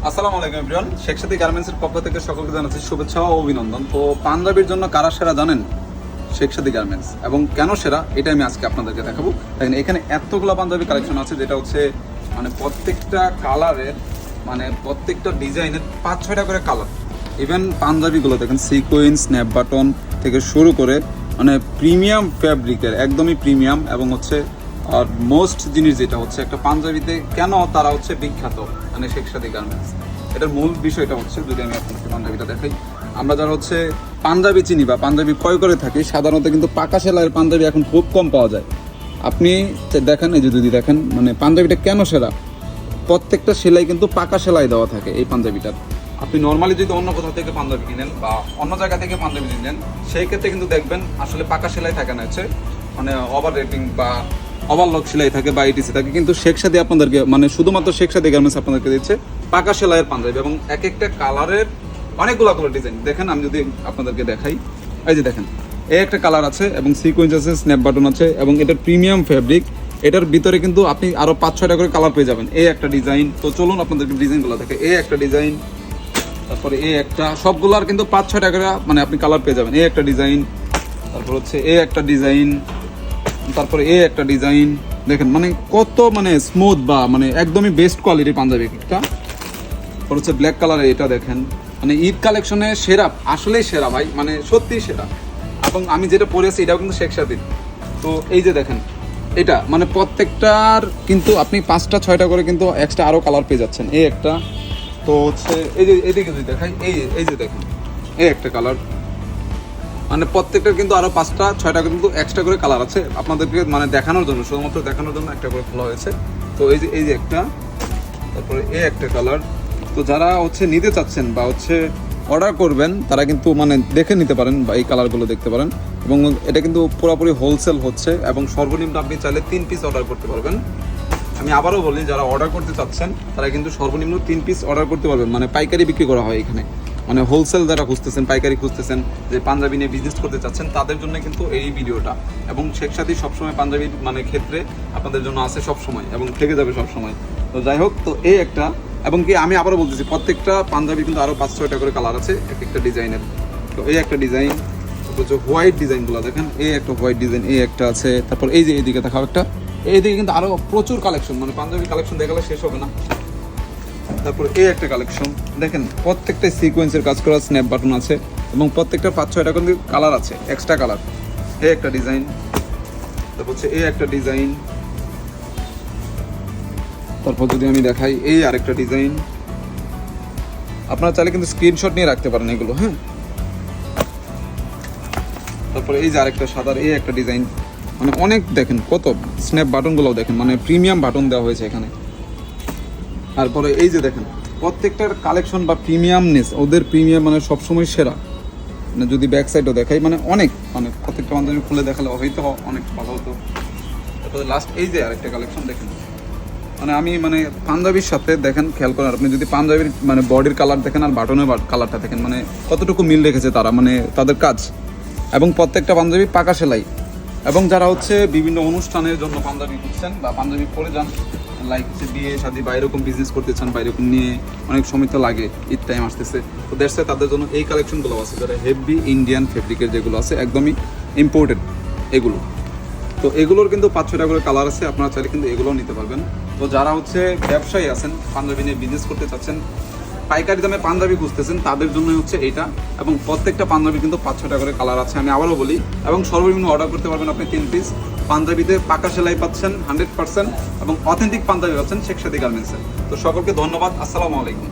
আসসালামু আলাইকুম এভরিওয়ান, শেখ সাদী গার্মেন্টসের পক্ষ থেকে সকলকে জানাচ্ছি শুভেচ্ছা ও অভিনন্দন। তো পাঞ্জাবির জন্য কারা সেরা জানেন? শেখ সাদী গার্মেন্টস। এবং কেন সেরা এটা আমি আজকে আপনাদেরকে দেখাবো। দেখেন এখানে এতগুলো পাঞ্জাবি কালেকশন আছে, যেটা হচ্ছে মানে প্রত্যেকটা কালারের মানে প্রত্যেকটা ডিজাইনের 5-6টা করে কালার। ইভেন পাঞ্জাবিগুলো দেখেন সিকোয়েন্স, স্ন্যাপ বাটন থেকে শুরু করে মানে প্রিমিয়াম ফ্যাব্রিকের, একদমই প্রিমিয়াম। এবং হচ্ছে আর মোস্ট জিনিস যেটা হচ্ছে একটা পাঞ্জাবিতে কেন তারা হচ্ছে বিখ্যাত মানে শেখ সাদী গার্মেন্টস, এটার মূল বিষয়টা হচ্ছে যদি আমি আপনাকে পাঞ্জাবিটা দেখাই। আমরা যারা হচ্ছে পাঞ্জাবি চিনি বা পাঞ্জাবি ক্রয় করে থাকি, সাধারণত কিন্তু পাকা সেলাইয়ের পাঞ্জাবি এখন খুব কম পাওয়া যায়। আপনি দেখেন, এই যে যদি দেখেন মানে পাঞ্জাবিটা কেন সেরা, প্রত্যেকটা সেলাই কিন্তু পাকা সেলাই দেওয়া থাকে এই পাঞ্জাবিটার। আপনি নর্মালি যদি অন্য কোথাও থেকে পাঞ্জাবি কিনেন বা অন্য জায়গা থেকে পাঞ্জাবি কিনেন, সেই ক্ষেত্রে কিন্তু দেখবেন আসলে পাকা সেলাই থাকে না, হচ্ছে মানে ওভার রেটিং বা ওভারলক সেলাই থাকে বা ইটিসি থাকে। কিন্তু শেখ সাদী আপনাদেরকে মানে শুধুমাত্র শেখ সাদী গার্মেন্টস আপনাদেরকে দিচ্ছে পাকা সেলাইয়ের পাঞ্জাবি এবং এক একটা কালারের অনেকগুলো কালার ডিজাইন। দেখেন আমি যদি আপনাদেরকে দেখাই, এই যে দেখেন এই একটা কালার আছে এবং সিকোয়েন্স আছে, স্ন্যাপ বাটন আছে এবং এটার প্রিমিয়াম ফ্যাব্রিক। এটার ভিতরে কিন্তু আপনি আরো 5-6টা করে কালার পেয়ে যাবেন। এই একটা ডিজাইন, তো চলুন আপনাদেরকে ডিজাইনগুলো দেখে। এই একটা ডিজাইন, তারপরে এই একটা, সবগুলোর কিন্তু 5-6টা করে মানে আপনি কালার পেয়ে যাবেন। এই একটা ডিজাইন, তারপর হচ্ছে এই একটা ডিজাইন, তারপরে এই একটা ডিজাইন। দেখেন মানে কত মানে স্মুথ বা মানে একদমই বেস্ট কোয়ালিটির পাঞ্জাবি একটা। তারপর হচ্ছে ব্ল্যাক কালারের এটা দেখেন, মানে ঈদ কালেকশনে সেরা, আসলেই সেরা ভাই, মানে সত্যিই সেরা। এবং আমি যেটা পরেছি এটাও কিন্তু শেখ সাদীর। তো এই যে দেখেন এটা মানে প্রত্যেকটার কিন্তু আপনি 5-6টা করে কিন্তু এক্সট্রা আরও কালার পেয়ে যাচ্ছেন। এই একটা, তো হচ্ছে এই যে এদিকে যদি দেখাই, এই যে দেখেন এই একটা কালার, মানে প্রত্যেকটার কিন্তু আরো 5-6টা কিন্তু এক্সট্রা করে কালার আছে আপনাদেরকে মানে দেখানোর জন্য, শুধুমাত্র দেখানোর জন্য একটা করে খোলা হয়েছে। তো এই যে একটা, তারপরে এই একটা কালার। তো যারা হচ্ছে নিতে চাচ্ছেন বা হচ্ছে অর্ডার করবেন, তারা কিন্তু মানে দেখে নিতে পারেন বা এই কালারগুলো দেখতে পারেন। এবং এটা কিন্তু পুরোপুরি হোলসেল হচ্ছে এবং সর্বনিম্ন আপনি চাইলে 3 পিস অর্ডার করতে পারবেন। আমি আবারও বলি, যারা অর্ডার করতে চাচ্ছেন তারা কিন্তু সর্বনিম্ন 3 পিস অর্ডার করতে পারবেন। মানে পাইকারি বিক্রি করা হয় এখানে, মানে হোলসেল যারা খুঁজতেছেন, পাইকারি খুঁজতেছেন, যে পাঞ্জাবি নিয়ে বিজনেস করতে চাচ্ছেন, তাদের জন্য কিন্তু এই ভিডিওটা। এবং শেখ সাদী সবসময় পাঞ্জাবির মানে ক্ষেত্রে আপনাদের জন্য আছে সবসময় এবং থেকে যাবে সবসময়। তো যাই হোক, তো এই একটা, এবং কি আমি আবারও বলতেছি প্রত্যেকটা পাঞ্জাবি কিন্তু আরও 5-6টা করে কালার আছে এক একটা ডিজাইনের। তো এই একটা ডিজাইন, হচ্ছে হোয়াইট ডিজাইনগুলো দেখেন, এই একটা হোয়াইট ডিজাইন, এই একটা আছে। তারপর এই যে এইদিকে দেখাও একটা, এইদিকে কিন্তু আরও প্রচুর কালেকশন, মানে পাঞ্জাবি কালেকশন দেখালে শেষ হবে না। তারপর এই একটা কালেকশন দেখেন, প্রত্যেকটা সিকোয়েন্সের কাজ করা, স্ন্যাপ বাটন আছে এবং প্রত্যেকটা 5-6টা কিন্তু কালার আছে, এক্সট্রা কালার। এই একটা ডিজাইন, তারপর হচ্ছে এই একটা ডিজাইন, তারপর যদি আমি দেখাই এই আরেকটা ডিজাইন। আপনারা চাইলে কিন্তু স্ক্রিনশট নিয়ে রাখতে পারেন এগুলো, হ্যাঁ। তারপরে এই যে আরেকটা সাদার এই একটা ডিজাইন, মানে অনেক দেখেন কত স্ন্যাপ বাটনগুলোও দেখেন, মানে প্রিমিয়াম বাটন দেওয়া হয়েছে এখানে। তারপরে এই যে দেখেন প্রত্যেকটার কালেকশন বা প্রিমিয়ামনেস, ওদের প্রিমিয়াম মানে সবসময় সেরা। মানে যদি ব্যাক সাইডও দেখাই, মানে অনেক মানে প্রত্যেকটা পাঞ্জাবি খুলে দেখালে হয়তো অনেক ভালো হতো। তারপরে লাস্ট এই যে আরেকটা কালেকশন দেখেন, মানে আমি মানে পাঞ্জাবির সাথে দেখেন খেয়াল করেন, আপনি যদি পাঞ্জাবির মানে বডির কালার দেখেন আর বাটনের কালারটা দেখেন, মানে কতটুকু মিল রেখেছে তারা, মানে তাদের কাজ। এবং প্রত্যেকটা পাঞ্জাবি পাকা সেলাই। এবং যারা হচ্ছে বিভিন্ন অনুষ্ঠানের জন্য পাঞ্জাবি খুঁজছেন বা পাঞ্জাবি পরে যান, লাইক হচ্ছে বিয়ে শাদী বা এরকম বিজনেস করতে চান বা এরকম নিয়ে অনেক সময় তো লাগে, ঈদ টাইম আসতেছে, তো দ্যাটস ওয়াই তাদের জন্য এই কালেকশনগুলো আছে, যারা হেভি ইন্ডিয়ান ফেব্রিকের যেগুলো আছে, একদমই ইম্পোর্টেড এগুলো। তো এগুলোর কিন্তু 5-6টা করে কালার আছে, আপনারা চাইলে কিন্তু এগুলোও নিতে পারবেন। তো যারা হচ্ছে ব্যবসায়ী আছেন, পাঞ্জাবি নিয়ে বিজনেস করতে চাচ্ছেন, পাইকারি দামে পাঞ্জাবি খুঁজতেছেন, তাদের জন্য হচ্ছে এইটা। এবং প্রত্যেকটা পাঞ্জাবি কিন্তু 5-6টা করে কালার আছে, আমি আবারও বলি। এবং সর্বনিম্ন অর্ডার করতে পারবেন আপনি 3 পিস। পাঞ্জাবিতে পাকা সেলাই পাচ্ছেন 100% এবং অথেন্টিক পাঞ্জাবি পাচ্ছেন শেখ সাদী গার্মেন্টসে। তো সকলকে ধন্যবাদ, আসসালামু আলাইকুম।